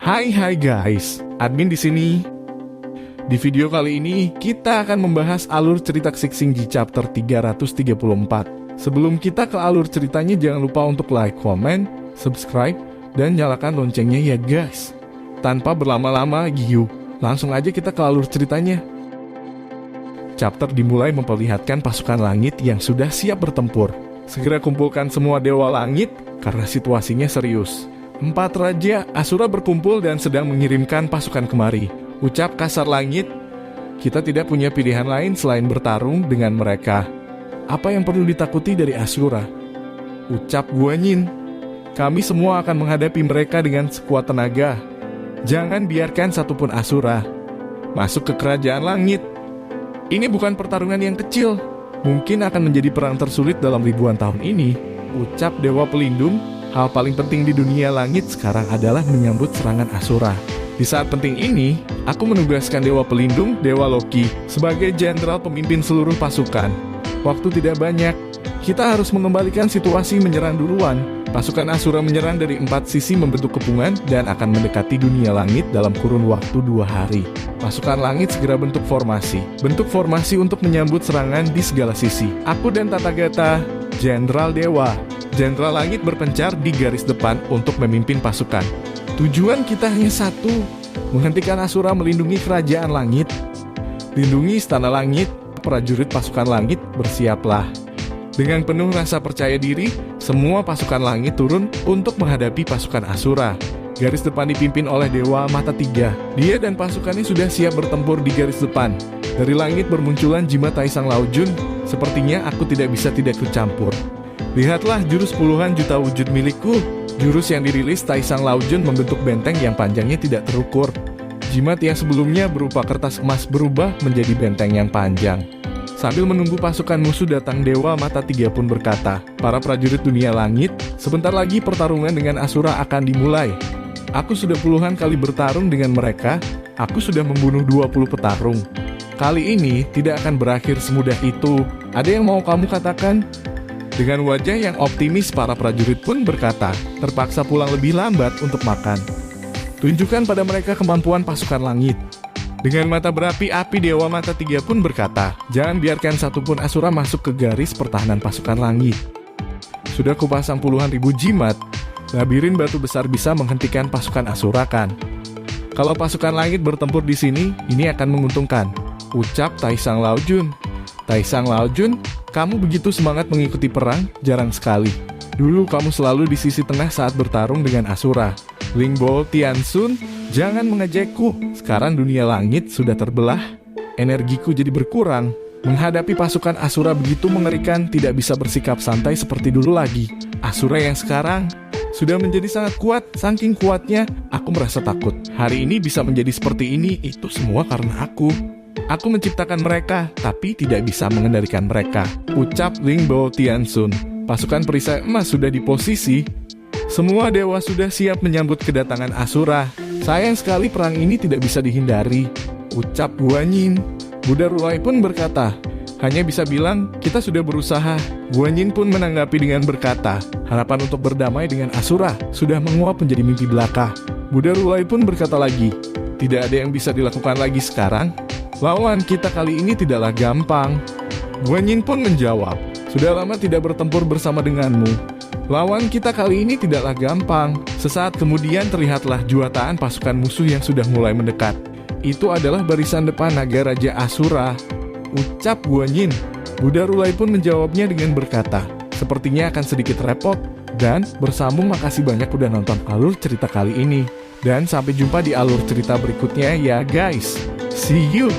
Hai guys, admin di sini. Di video kali ini kita akan membahas alur cerita Xingji chapter 334. Sebelum kita ke alur ceritanya, jangan lupa untuk like, comment, subscribe, dan nyalakan loncengnya ya guys. Tanpa berlama-lama, yuk langsung aja kita ke alur ceritanya. Chapter dimulai memperlihatkan pasukan langit yang sudah siap bertempur. Segera kumpulkan semua dewa langit karena situasinya serius. 4 raja Asura berkumpul dan sedang mengirimkan pasukan kemari. Ucap kasar langit, kita tidak punya pilihan lain selain bertarung dengan mereka. Apa yang perlu ditakuti dari Asura? Ucap Guanyin, kami semua akan menghadapi mereka dengan sekuat tenaga. Jangan biarkan satupun Asura masuk ke kerajaan langit. Ini bukan pertarungan yang kecil. Mungkin akan menjadi perang tersulit dalam ribuan tahun ini. Ucap Dewa Pelindung, hal paling penting di dunia langit sekarang adalah menyambut serangan Asura. Di saat penting ini, aku menugaskan Dewa Pelindung, Dewa Loki, sebagai jenderal pemimpin seluruh pasukan. Waktu tidak banyak, kita harus mengembalikan situasi menyerang duluan. Pasukan Asura menyerang dari 4 sisi membentuk kepungan dan akan mendekati dunia langit dalam kurun waktu 2 hari. Pasukan langit segera bentuk formasi. Bentuk formasi untuk menyambut serangan di segala sisi. Aku dan Tathagata, Jenderal Dewa, Jenderal Langit berpencar di garis depan untuk memimpin pasukan. Tujuan kita hanya satu, menghentikan Asura melindungi kerajaan langit. Lindungi istana langit, prajurit pasukan langit bersiaplah. Dengan penuh rasa percaya diri, semua pasukan langit turun untuk menghadapi pasukan Asura. Garis depan dipimpin oleh Dewa Mata Tiga. Dia dan pasukannya sudah siap bertempur di garis depan. Dari langit bermunculan jimat Taisang Laojun. Sepertinya aku tidak bisa tidak ikut campur. Lihatlah jurus puluhan juta wujud milikku. Jurus yang dirilis Taisang Laojun membentuk benteng yang panjangnya tidak terukur. Jimat yang sebelumnya berupa kertas emas berubah menjadi benteng yang panjang. Sambil menunggu pasukan musuh datang, Dewa Mata Tiga pun berkata, para prajurit dunia langit, sebentar lagi pertarungan dengan Asura akan dimulai. Aku sudah puluhan kali bertarung dengan mereka. Aku sudah membunuh 20 petarung. Kali ini tidak akan berakhir semudah itu. Ada yang mau kamu katakan? Dengan wajah yang optimis, para prajurit pun berkata, terpaksa pulang lebih lambat untuk makan. Tunjukkan pada mereka kemampuan pasukan langit. Dengan mata berapi-api, Dewa Mata Tiga pun berkata, jangan biarkan satupun Asura masuk ke garis pertahanan pasukan langit. Sudah kupasang puluhan ribu jimat, labirin batu besar bisa menghentikan pasukan Asura kan? Kalau pasukan langit bertempur di sini, ini akan menguntungkan. Ucap Taisang Laojun. Taisang Laojun, kamu begitu semangat mengikuti perang, jarang sekali. Dulu kamu selalu di sisi tengah saat bertarung dengan Asura. Lingbo Tiansun, jangan mengejekku. Sekarang dunia langit sudah terbelah. Energiku jadi berkurang. Menghadapi pasukan Asura begitu mengerikan, tidak bisa bersikap santai seperti dulu lagi. Asura yang sekarang sudah menjadi sangat kuat. Saking kuatnya, aku merasa takut. Hari ini bisa menjadi seperti ini, itu semua karena aku. Aku menciptakan mereka, tapi tidak bisa mengendalikan mereka. Ucap Lingbo Tiansun. Pasukan perisai emas sudah di posisi. Semua dewa sudah siap menyambut kedatangan Asura. Sayang sekali perang ini tidak bisa dihindari. Ucap Guanyin. Buddha Ruai pun berkata, hanya bisa bilang kita sudah berusaha. Guanyin pun menanggapi dengan berkata, harapan untuk berdamai dengan Asura sudah menguap menjadi mimpi belaka. Buddha Ruai pun berkata lagi, tidak ada yang bisa dilakukan lagi sekarang. Lawan kita kali ini tidaklah gampang. Guanyin pun menjawab, sudah lama tidak bertempur bersama denganmu. Lawan kita kali ini tidaklah gampang. Sesaat kemudian terlihatlah jutaan pasukan musuh yang sudah mulai mendekat. Itu adalah barisan depan naga Raja Asura. Ucap Guanyin. Buddha Ruai pun menjawabnya dengan berkata, sepertinya akan sedikit repot. Dan bersambung, makasih banyak udah nonton alur cerita kali ini. Dan sampai jumpa di alur cerita berikutnya ya guys. See you!